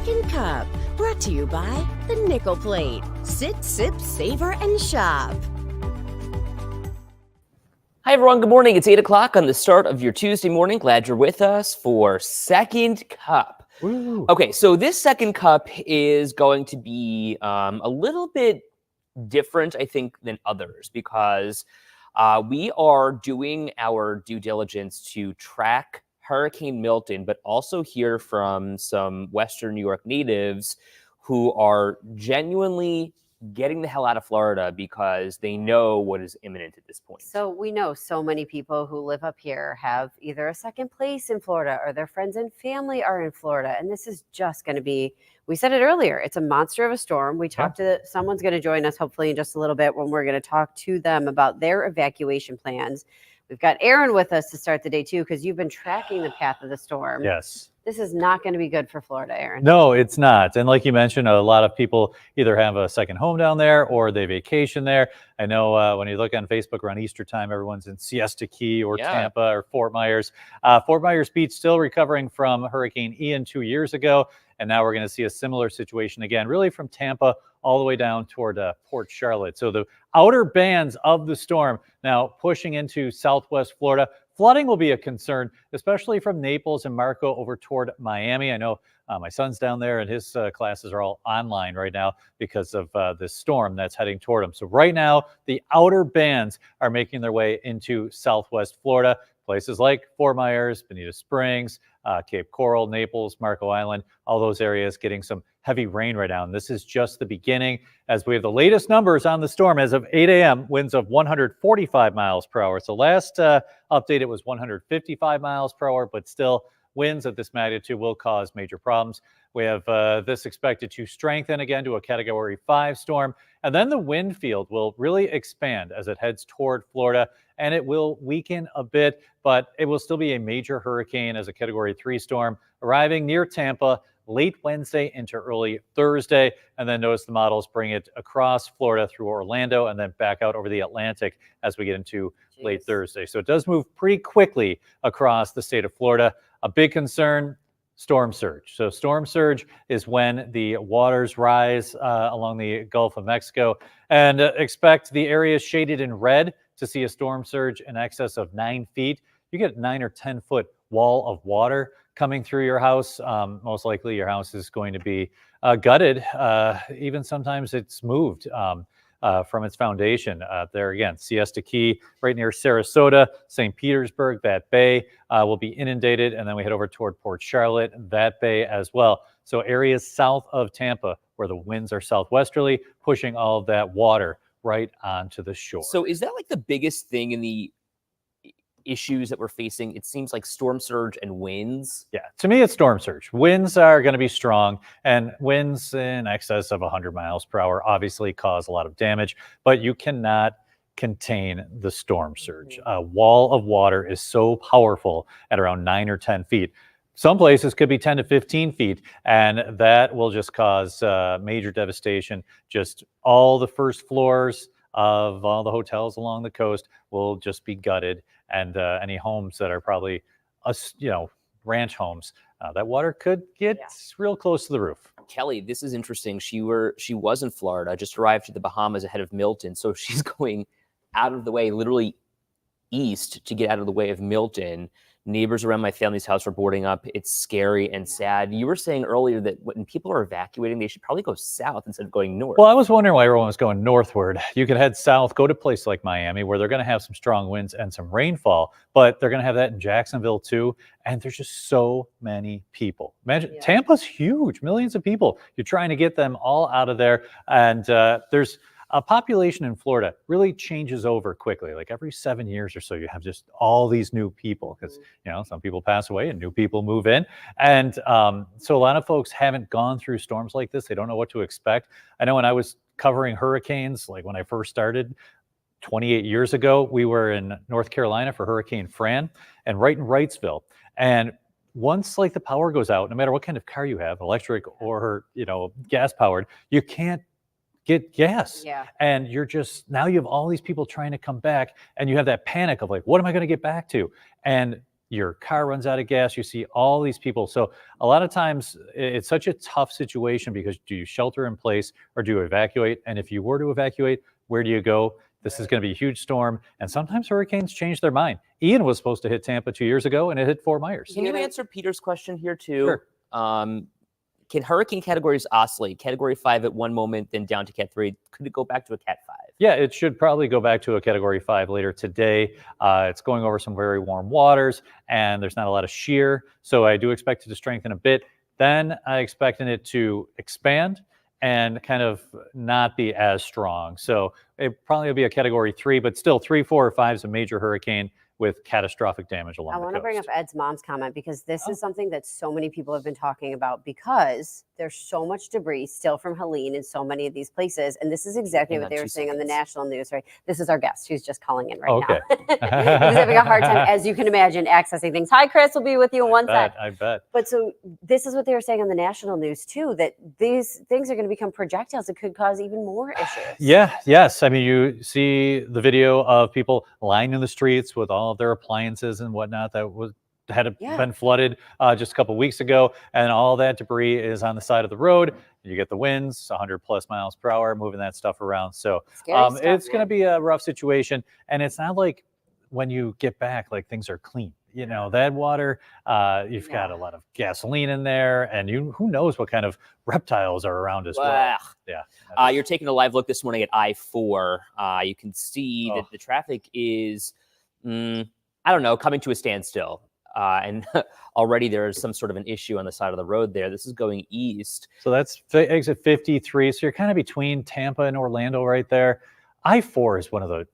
Second Cup, brought to you by the Nickel Plate. Sit, sip, savor, and shop. Hi, everyone. Good morning. It's 8 o'clock on the start of your Tuesday morning. Glad you're with us for Second Cup. Woo. Okay, so this Second Cup is going to be a little bit different, I think, than others because we are doing our due diligence to track Hurricane Milton, but also hear from some Western New York natives who are genuinely getting the hell out of Florida because they know what is imminent at this point. So we know so many people who live up here have either a second place in Florida or their friends and family are in Florida. And this is just going to be, we said it earlier, it's a monster of a storm. We talked to, someone's going to join us hopefully in just a little bit when we're going to talk to them about their evacuation plans. We've got Aaron with us to start the day too, because you've been tracking the path of the storm. Yes. This is not going to be good for Florida, Aaron. No, it's not. And like you mentioned, a lot of people either have a second home down there or they vacation there. I know when you look on Facebook around Easter time, everyone's in Siesta Key or Tampa or Fort Myers. Fort Myers Beach still recovering from Hurricane Ian 2 years ago. And now we're going to see a similar situation again, really from Tampa all the way down toward Port Charlotte. So the outer bands of the storm now pushing into southwest Florida. Flooding will be a concern, especially from Naples and Marco over toward Miami. I know my son's down there and his classes are all online right now because of this storm that's heading toward him. So right now, the outer bands are making their way into southwest Florida. Places like Fort Myers, Bonita Springs, Cape Coral, Naples, Marco Island, all those areas getting some heavy rain right now. And this is just the beginning as we have the latest numbers on the storm as of 8 a.m., winds of 145 miles per hour. So last update, it was 155 miles per hour, but still winds of this magnitude will cause major problems. We have this expected to strengthen again to a Category 5 storm. And then the wind field will really expand as it heads toward Florida, and it will weaken a bit, but it will still be a major hurricane as a Category 3 storm arriving near Tampa late Wednesday into early Thursday. And then notice the models bring it across Florida through Orlando and then back out over the Atlantic as we get into late Thursday. So it does move pretty quickly across the state of Florida. A big concern, storm surge. So storm surge is when the waters rise along the Gulf of Mexico, and expect the areas shaded in red to see a storm surge in excess of 9 feet. You get 9 or 10 foot wall of water coming through your house. Most likely your house is going to be gutted. Even sometimes it's moved from its foundation. There again, Siesta Key, right near Sarasota, St. Petersburg, that bay will be inundated. And then we head over toward Port Charlotte, that bay as well. So areas south of Tampa where the winds are southwesterly, pushing all of that water right onto the shore. So is that like the biggest thing in the issues that we're facing? It seems like storm surge and winds. Yeah, to me, it's storm surge. Winds are going to be strong, and winds in excess of 100 miles per hour obviously cause a lot of damage, but you cannot contain the storm surge. A wall of water is so powerful at around 9 or 10 feet. Some places could be 10 to 15 feet, and that will just cause major devastation. Just all the first floors of all the hotels along the coast will just be gutted, and any homes that are probably, ranch homes, that water could get real close to the roof. Kelly, this is interesting. She was in Florida, just arrived to the Bahamas ahead of Milton, so she's going out of the way, literally east, to get out of the way of Milton. Neighbors around my family's house are boarding up. It's scary and sad. You were saying earlier that when people are evacuating, they should probably go south instead of going north. Well, I was wondering why everyone was going northward. You could head south, go to a place like Miami, where they're going to have some strong winds and some rainfall, but they're going to have that in Jacksonville too. And there's just so many people. Imagine, Tampa's huge, millions of people. You're trying to get them all out of there. And there's a population in Florida really changes over quickly. Like every 7 years or so, you have just all these new people because, some people pass away and new people move in. And so a lot of folks haven't gone through storms like this. They don't know what to expect. I know when I was covering hurricanes, like when I first started 28 years ago, we were in North Carolina for Hurricane Fran and right in Wrightsville. And once like the power goes out, no matter what kind of car you have, electric or, gas powered, you can't get gas. And you're just, now you have all these people trying to come back and you have that panic of like, what am I going to get back to? And your car runs out of gas. You see all these people. So a lot of times it's such a tough situation because do you shelter in place or do you evacuate? And if you were to evacuate, where do you go? This is going to be a huge storm. And sometimes hurricanes change their mind. Ian was supposed to hit Tampa 2 years ago and it hit Fort Myers. Can you answer Peter's question here too? Sure. Can hurricane categories oscillate? Category 5 at one moment, then down to Cat 3. Could it go back to a Cat 5? Yeah, it should probably go back to a Category 5 later today. It's going over some very warm waters, and there's not a lot of shear, so I do expect it to strengthen a bit. Then I expecting it to expand and kind of not be as strong. So it probably will be a Category 3, but still 3, 4, or 5 is a major hurricane with catastrophic damage along the coast. I want to bring up Ed's mom's comment because this is something that so many people have been talking about because there's so much debris still from Helene in so many of these places. And this is exactly what they were saying on the national news, right? This is our guest who's just calling in right now. He's having a hard time, as you can imagine, accessing things. Hi, Chris, we'll be with you in one sec. I bet. But so this is what they were saying on the national news too, that these things are going to become projectiles that could cause even more issues. Yes. I mean, you see the video of people lying in the streets with all of their appliances and whatnot that had been flooded just a couple of weeks ago, and all that debris is on the side of the road. You get the winds, 100+ miles per hour, moving that stuff around. So it's going to be a rough situation, and it's not like when you get back, like things are clean. You know, that water, you've got a lot of gasoline in there, and who knows what kind of reptiles are around as well. Yeah. You're taking a live look this morning at I-4. You can see that the traffic is, I don't know, coming to a standstill. And already there is some sort of an issue on the side of the road there. This is going east. So that's exit 53. So you're kind of between Tampa and Orlando right there. I-4 is one of the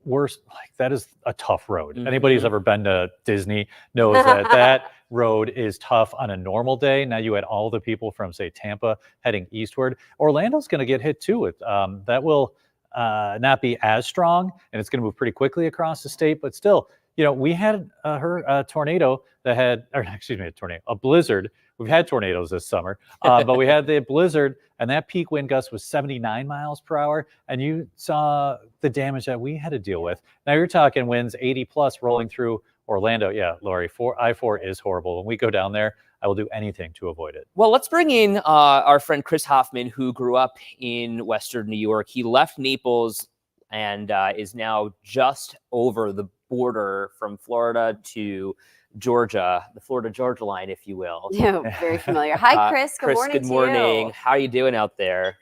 worst. Like, that is a tough road. Anybody who's ever been to Disney knows that that road is tough on a normal day. Now you had all the people from, say, Tampa heading eastward. Orlando's going to get hit too. That will not be as strong, and it's going to move pretty quickly across the state, but still, you know, we had a tornado that had, or excuse me, a blizzard. We've had tornadoes this summer, but we had the blizzard, and that peak wind gust was 79 miles per hour. And you saw the damage that we had to deal with. Now you're talking winds 80+ rolling through Orlando. Yeah, Lori, I-4 is horrible. When we go down there, I will do anything to avoid it. Well, let's bring in our friend Chris Hoffman, who grew up in Western New York. He left Naples and is now just over the border from Florida to Georgia, the Florida-Georgia line, if you will. Yeah, very familiar. Hi, Chris. Good morning. Good morning. How are you doing out there?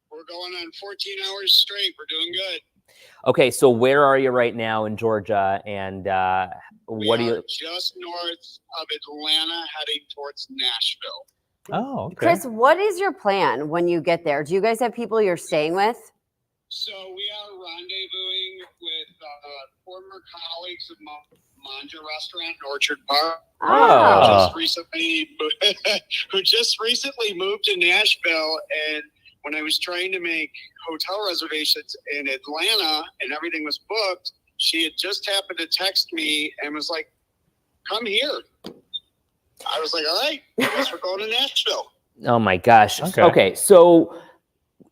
We're going on 14 hours straight. We're doing good. Okay, so where are you right now in Georgia, and what are you? Just north of Atlanta, heading towards Nashville. Oh, okay. Chris, what is your plan when you get there? Do you guys have people you're staying with? So we are rendezvousing with former colleagues of Manja Restaurant in Orchard Park. Who just recently moved to Nashville. And when I was trying to make hotel reservations in Atlanta and everything was booked, she had just happened to text me and was like, "Come here." I was like, "All right, I guess we're going to Nashville." Oh my gosh. Okay, so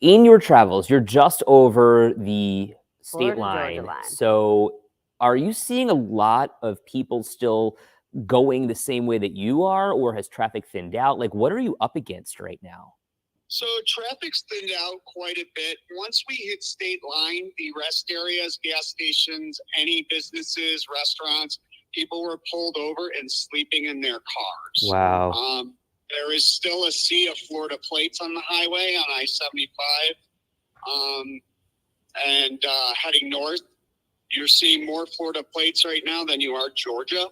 in your travels, you're just over the state line. So are you seeing a lot of people still going the same way that you are, or has traffic thinned out? Like, what are you up against right now? So traffic's thinned out quite a bit. Once we hit state line, the rest areas, gas stations, any businesses, restaurants, people were pulled over and sleeping in their cars. Wow. There is still a sea of Florida plates on the highway on I-75. And heading north, you're seeing more Florida plates right now than you are Georgia.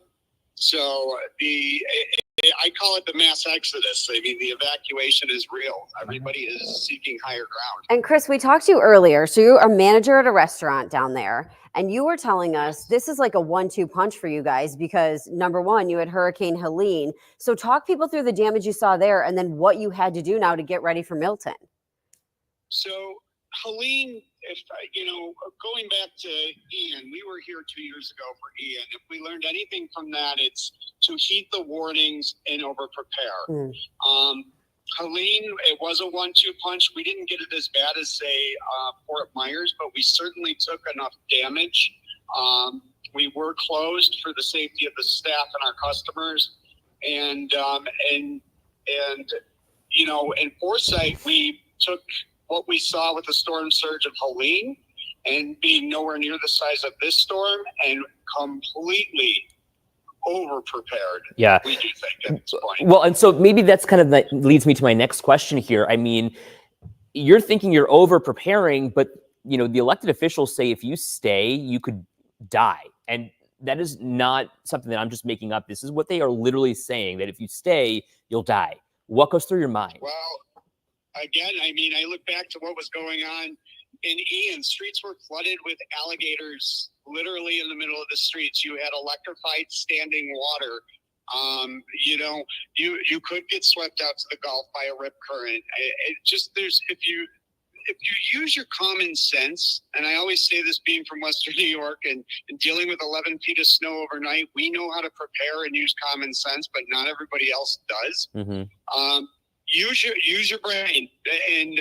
So I call it the mass exodus. I mean, the evacuation is real. Everybody is seeking higher ground. And Chris, we talked to you earlier. So you're a manager at a restaurant down there, and you were telling us this is like a 1-2 punch for you guys because number one, you had Hurricane Helene. So talk people through the damage you saw there and then what you had to do now to get ready for Milton. So Helene, going back to Ian, we were here 2 years ago for Ian. If we learned anything from that, it's to heed the warnings and over-prepare. Helene, it was a 1-2 punch. We didn't get it as bad as, say, Fort Myers, but we certainly took enough damage we were closed for the safety of the staff and our customers. And you know, in foresight, we took what we saw with the storm surge of Helene and being nowhere near the size of this storm and completely over prepared. Yeah. We do think at this point. Well, and so maybe that's kind of that leads me to my next question here. I mean, you're thinking you're over preparing, but you know, the elected officials say if you stay, you could die. And that is not something that I'm just making up. This is what they are literally saying, that if you stay, you'll die. What goes through your mind? Well, again, I mean, I look back to what was going on in Ian. Streets were flooded with alligators literally in the middle of the streets. You had electrified standing water. You know, you could get swept out to the Gulf by a rip current. If you use your common sense, and I always say this being from Western New York and dealing with 11 feet of snow overnight, we know how to prepare and use common sense, but not everybody else does. Mm-hmm. Use your brain and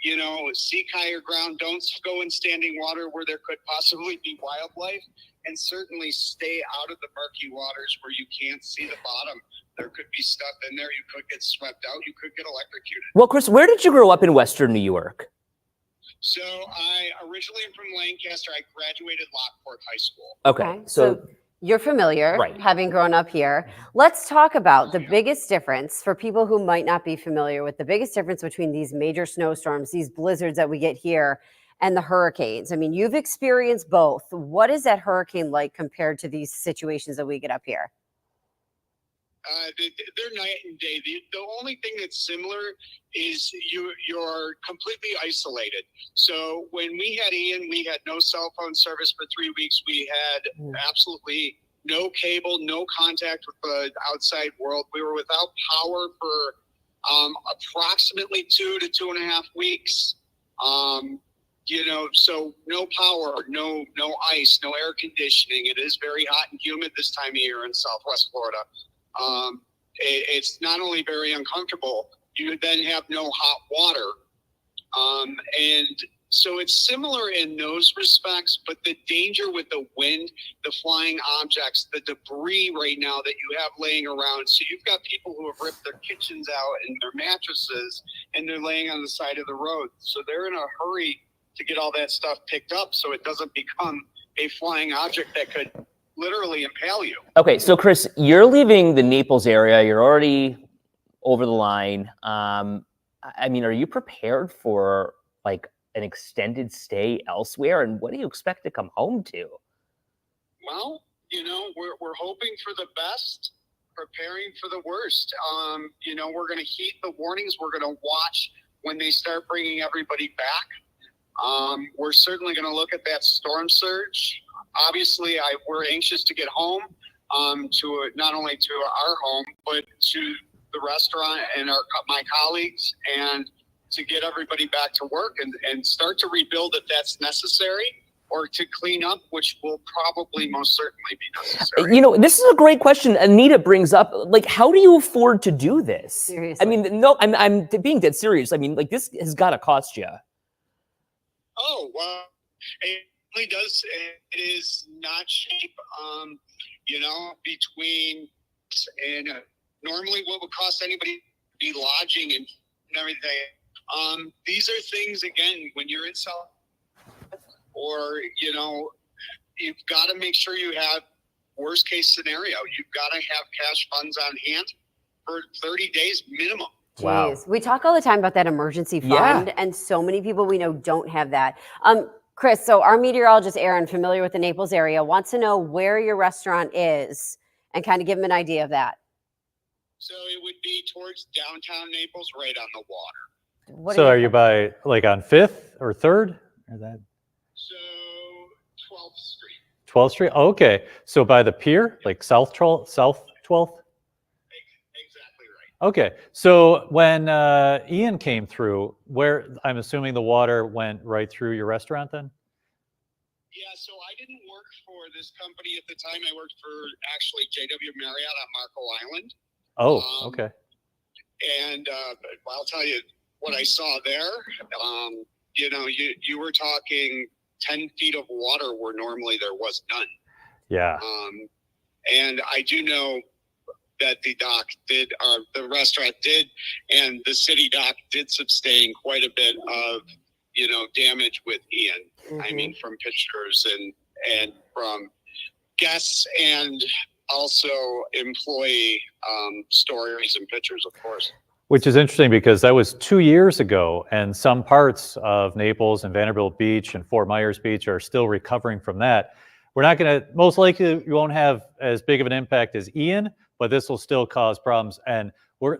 you know, seek higher ground. Don't go in standing water where there could possibly be wildlife, and certainly stay out of the murky waters where you can't see the bottom. There could be stuff in there. You could get swept out. You could get electrocuted. Well, Chris, where did you grow up in Western New York? So I originally am from Lancaster. I graduated Lockport High School. Okay. So you're familiar, Right. having grown up here. Let's talk about the biggest difference for people who might not be familiar with the biggest difference between these major snowstorms, these blizzards that we get here, and the hurricanes. I mean, you've experienced both. What is that hurricane like compared to these situations that we get up here? They're night and day. The only thing that's similar is you're completely isolated. So when we had Ian, we had no cell phone service for 3 weeks. We had absolutely no cable, no contact with the outside world. We were without power for approximately 2 to 2.5 weeks. You know, so no power, no ice, no air conditioning. It is very hot and humid this time of year in Southwest Florida. It's not only very uncomfortable, you then have no hot water. And so it's similar in those respects, but the danger with the wind, the flying objects, the debris right now that you have laying around. So you've got people who have ripped their kitchens out and their mattresses, and they're laying on the side of the road. So they're in a hurry to get all that stuff picked up so it doesn't become a flying object that could literally impale you. Okay, so Chris, you're leaving the Naples area. You're already over the line. I mean, are you prepared for like an extended stay elsewhere? And what do you expect to come home to? Well, you know, we're hoping for the best, preparing for the worst. You know, we're going to heed the warnings. We're going to watch when they start bringing everybody back. We're certainly going to look at that storm surge. Obviously, we're anxious to get home, not only to our home, but to the restaurant and my colleagues, and to get everybody back to work and start to rebuild if that's necessary, or to clean up, which will probably most certainly be necessary. You know, this is a great question Anita brings up. Like, how do you afford to do this? Seriously. I mean, no, I'm being dead serious. I mean, like, this has got to cost you. Oh, well, it really does. It is not cheap. You know, between and normally what would cost anybody be lodging and everything. These are things, again, when you're in South, or, you know, you've got to make sure you have worst case scenario. You've got to have cash funds on hand for 30 days minimum. Wow. Jeez. We talk all the time about that emergency fund, and so many people we know don't have that. Chris, so our meteorologist, Aaron, familiar with the Naples area, wants to know where your restaurant is and kind of give him an idea of that. So it would be towards downtown Naples, right on the water. What So are you by like on 5th or 3rd? Or that So 12th Street. 12th Street? Oh, okay. So by the pier, like South 12th? Exactly right. Okay. So when Ian came through, where I'm assuming the water went right through your restaurant then? Yeah, so I didn't work for this company at the time. I worked for actually JW Marriott on Marco Island. Oh, okay. And I'll tell you what I saw there. You know, you were talking 10 feet of water where normally there was none. Yeah. And I do know that the dock did, the restaurant did, and the city dock did sustain quite a bit of, damage with Ian. I mean, from pictures and from guests and also employee stories and pictures, of course. Which is interesting because that was 2 years ago, and some parts of Naples and Vanderbilt Beach and Fort Myers Beach are still recovering from that. We're not going to, most likely, you won't have as big of an impact as Ian, but this will still cause problems. And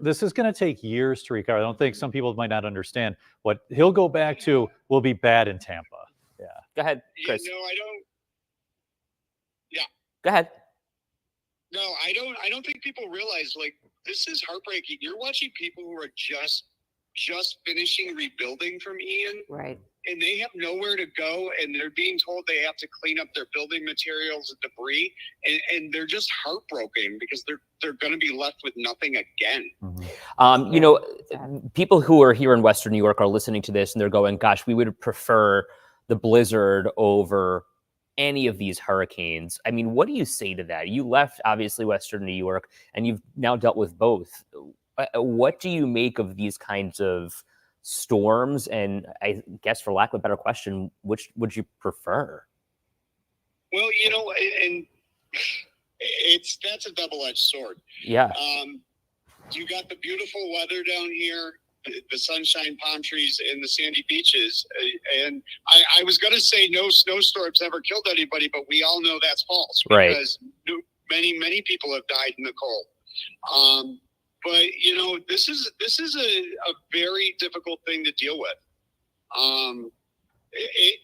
this is going to take years to recover. I don't think some people might not understand what he'll go back to will be bad in Tampa. Yeah. Go ahead, Chris. I don't. Yeah. Go ahead. No, I don't think people realize, like, this is heartbreaking. You're watching people who are just finishing rebuilding from Ian. Right. And they have nowhere to go, and they're being told they have to clean up their building materials and debris, and they're just heartbroken because they're going to be left with nothing again. People who are here in Western New York are listening to this, and they're going, gosh, we would prefer the blizzard over any of these hurricanes. I mean, what do you say to that? You left, obviously, Western New York, and you've now dealt with both. What do you make of these kinds of storms? And I guess, for lack of a better question, which would you prefer? Well, and that's a double-edged sword. Yeah. You got the beautiful weather down here, the sunshine, palm trees, and the sandy beaches. And I was going to say no snowstorms ever killed anybody, but we all know that's false. Right. Because many people have died in the cold. But this is a very difficult thing to deal with.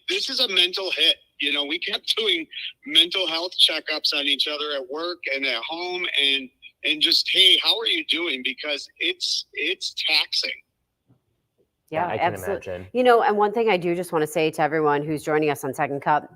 This is a mental hit. We kept doing mental health checkups on each other at work and at home, and just, hey, how are you doing? Because it's taxing. Yeah, I can absolutely. imagine. And one thing I do just want to say to everyone who's joining us on Second Cup,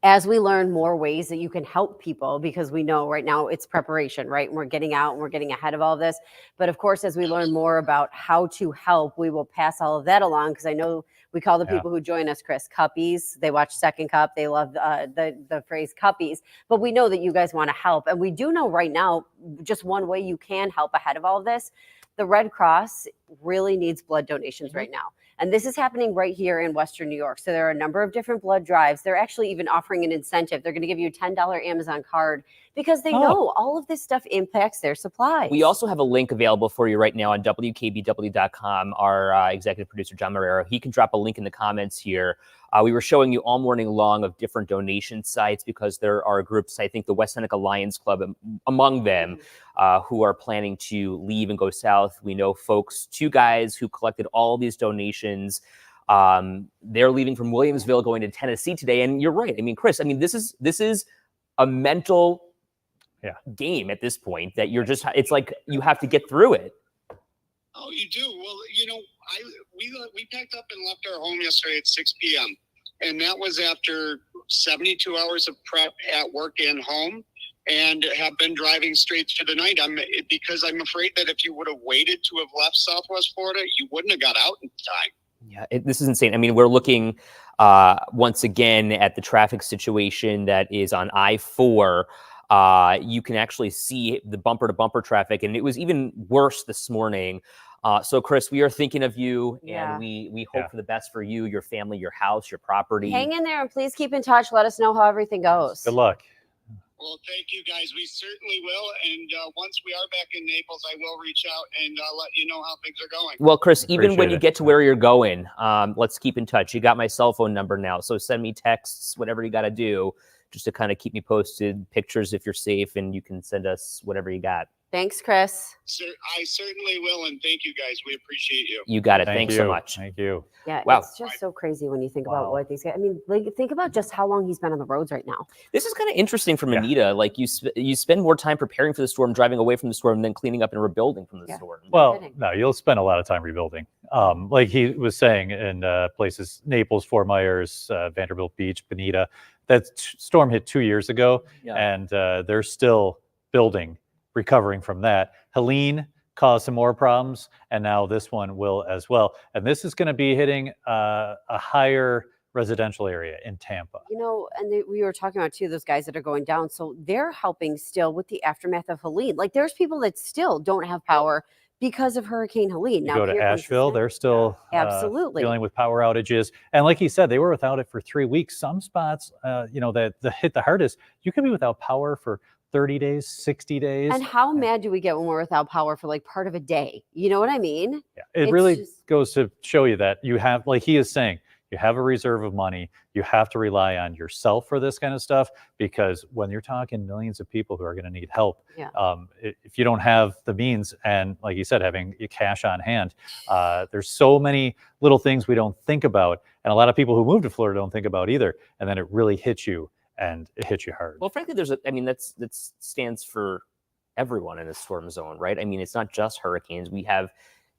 as we learn more ways that you can help people, because we know right now it's preparation, right? And we're getting out and we're getting ahead of all of this. But of course, as we learn more about how to help, we will pass all of that along, because I know we call the people who join us, Chris, cuppies. They watch Second Cup. They love the phrase cuppies. But we know that you guys want to help. And we do know right now just one way you can help ahead of all of this. The Red Cross really needs blood donations right now. And this is happening right here in Western New York. So there are a number of different blood drives. They're actually even offering an incentive. They're going to give you a $10 Amazon card because they know all of this stuff impacts their supplies. We also have a link available for you right now on WKBW.com. Our executive producer, John Marrero, he can drop a link in the comments here. We were showing you all morning long of different donation sites because there are groups, I think the West Seneca Lions Club among them, who are planning to leave and go south. We know folks, 2 guys who collected all these donations. They're leaving from Williamsville going to Tennessee today. And you're right. I mean, Chris, this is a mental game at this point that you're just, it's like you have to get through it. Oh, you do? Well, we packed up and left our home yesterday at 6 p.m. And that was after 72 hours of prep at work and home, and have been driving straight through the night. Because I'm afraid that if you would have waited to have left Southwest Florida, you wouldn't have got out in time. Yeah, this is insane. I mean, we're looking once again at the traffic situation that is on I-4. You can actually see the bumper-to-bumper traffic, and it was even worse this morning. So, Chris, we are thinking of you, and we hope for the best for you, your family, your house, your property. Hang in there, and please keep in touch. Let us know how everything goes. Good luck. Well, thank you, guys. We certainly will. And once we are back in Naples, I will reach out and let you know how things are going. Well, Chris, even when you get to where you're going, let's keep in touch. You got my cell phone number now, so send me texts, whatever you got to do, just to kind of keep me posted, pictures if you're safe, and you can send us whatever you got. Thanks, Chris. I certainly will, and thank you, guys. We appreciate you. You got it. Thanks so much. Thank you. Yeah, wow. It's just so crazy when you think about what these guys. I mean, like, think about just how long he's been on the roads right now. This is kind of interesting from Anita. Like, you spend more time preparing for the storm, driving away from the storm, than cleaning up and rebuilding from the storm. Well, no, you'll spend a lot of time rebuilding. Like he was saying, in places, Naples, Fort Myers, Vanderbilt Beach, Bonita, that storm hit 2 years ago, and they're still building, recovering from that. Helene caused some more problems, and now this one will as well. And this is going to be hitting a higher residential area in Tampa. You know, and we were talking about too, those guys that are going down. So they're helping still with the aftermath of Helene. Like there's people that still don't have power because of Hurricane Helene. You go to Asheville, they're still absolutely dealing with power outages. And like he said, they were without it for 3 weeks. Some spots, you know, that hit the hardest, you could be without power for 30 days, 60 days. And how mad do we get when we're without power for like part of a day? You know what I mean? Yeah, it really goes to show you that you have, like he is saying, you have a reserve of money. You have to rely on yourself for this kind of stuff, because when you're talking millions of people who are going to need help, if you don't have the means, and like you said, having cash on hand, there's so many little things we don't think about. And a lot of people who move to Florida don't think about either. And then it really hits you, and it hits you hard. Well, frankly, that stands for everyone in a storm zone, right? I mean, it's not just hurricanes. We have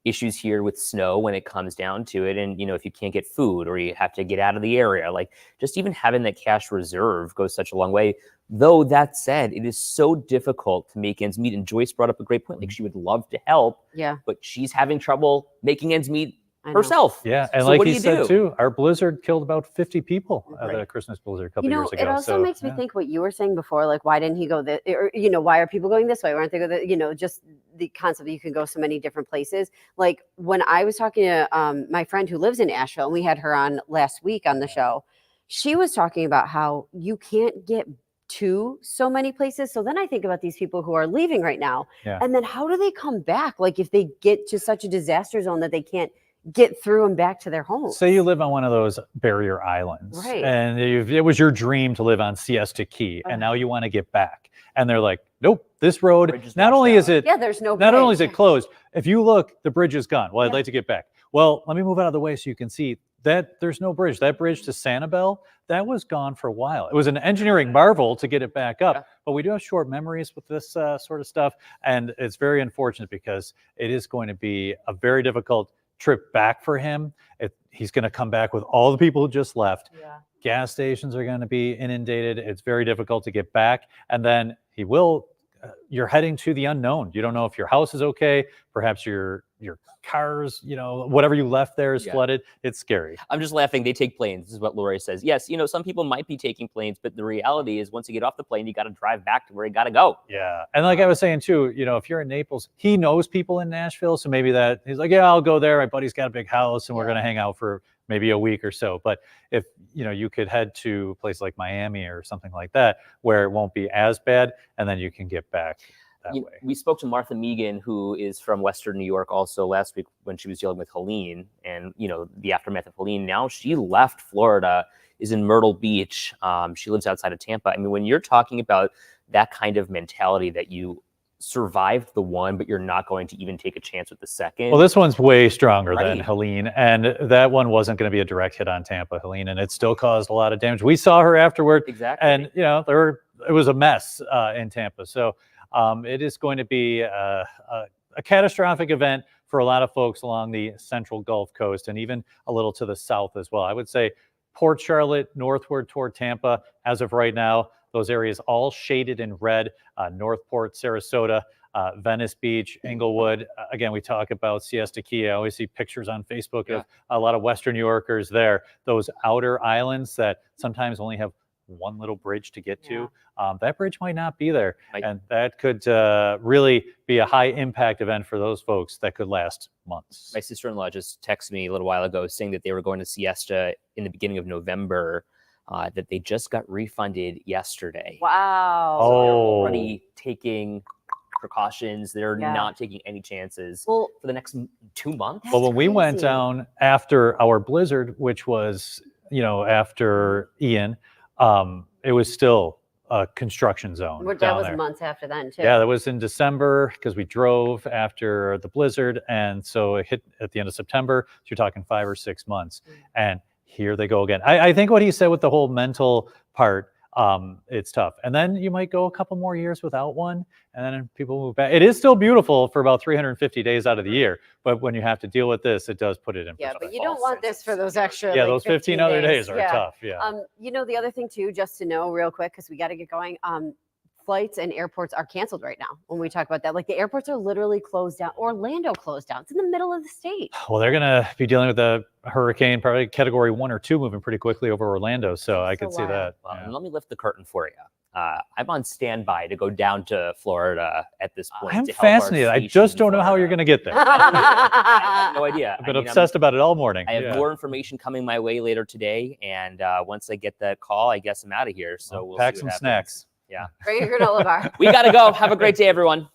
issues here with snow when it comes down to it. And, you know, if you can't get food or you have to get out of the area, like just even having that cash reserve goes such a long way. Though that said, it is so difficult to make ends meet. And Joyce brought up a great point. Like she would love to help, but she's having trouble making ends meet herself. Yeah, and so like he said too, our blizzard killed about 50 people. The Christmas blizzard a couple years ago. It also makes me think what you were saying before, like why didn't he go this, or you know, why are people going this way? Why aren't they going? You know, just the concept that you can go so many different places. Like when I was talking to my friend who lives in Asheville, and we had her on last week on the show, she was talking about how you can't get to so many places. So then I think about these people who are leaving right now, and then how do they come back? Like if they get to such a disaster zone that they can't get through and back to their homes. Say you live on one of those barrier islands, and it was your dream to live on Siesta Key, and now you want to get back, and they're like, nope, this road, not only is it, there's no not only is it closed, if you look, the bridge is gone. Well, I'd like to get back. Well, let me move out of the way so you can see that there's no bridge. That bridge to Sanibel, that was gone for a while. It was an engineering marvel to get it back up, but we do have short memories with this sort of stuff, and it's very unfortunate because it is going to be a very difficult trip back for him. He's going to come back with all the people who just left. Gas stations are going to be inundated. It's very difficult to get back. And then you're heading to the unknown. You don't know if your house is okay. Perhaps your cars, you know, whatever you left there is flooded. It's scary. I'm just laughing. They take planes. This is what Lori says. Yes, you know, some people might be taking planes, but the reality is once you get off the plane, you got to drive back to where you got to go. Yeah. And like I was saying too, you know, if you're in Naples, he knows people in Nashville. So maybe he's like, yeah, I'll go there. My buddy's got a big house and we're going to hang out for maybe a week or so. But if, you know, you could head to a place like Miami or something like that, where it won't be as bad, and then you can get back that way. We spoke to Martha Megan, who is from Western New York, also last week when she was dealing with Helene and, you know, the aftermath of Helene. Now she left Florida, is in Myrtle Beach. She lives outside of Tampa. I mean, when you're talking about that kind of mentality that you survived the one, but you're not going to even take a chance with the second. Well, this one's way stronger than Helene, and that one wasn't going to be a direct hit on Tampa, Helene, and it still caused a lot of damage. We saw her afterward, and you know, it was a mess in Tampa. So it is going to be a catastrophic event for a lot of folks along the central Gulf Coast, and even a little to the south as well. I would say Port Charlotte, northward toward Tampa, as of right now. Those areas all shaded in red, Northport, Sarasota, Venice Beach, Englewood. Again, we talk about Siesta Key. I always see pictures on Facebook of a lot of Western New Yorkers there. Those outer islands that sometimes only have one little bridge to get to, that bridge might not be there. And that could really be a high impact event for those folks that could last months. My sister-in-law just texted me a little while ago saying that they were going to Siesta in the beginning of November, that they just got refunded yesterday. Wow. So they're already taking precautions. They're not taking any chances for the next 2 months. Well, when we went down after our blizzard, which was, you know, after Ian, it was still a construction zone. That was months after then, too. Yeah, that was in December because we drove after the blizzard. And so it hit at the end of September. So you're talking 5 or 6 months. And here they go again. I think what he said with the whole mental part, it's tough. And then you might go a couple more years without one, and then people move back. It is still beautiful for about 350 days out of the year, but when you have to deal with this, it does put it in perspective. But you don't want this for those extra those 15 other days are tough. You know, the other thing too, just to know real quick, because we got to get going, flights and airports are canceled right now when we talk about that. Like the airports are literally closed down. Orlando closed down. It's in the middle of the state. Well, they're going to be dealing with a hurricane, probably category 1 or 2 moving pretty quickly over Orlando. So I could see that. Well, and let me lift the curtain for you. I'm on standby to go down to Florida at this point. I'm fascinated. I just don't know how you're going to get there. I have no idea. I've been obsessed about it all morning. I have more information coming my way later today. And once I get that call, I guess I'm out of here. So we'll pack see some what happens. snacks. Yeah. Bring your granola bar. We got to go. Have a great day, everyone.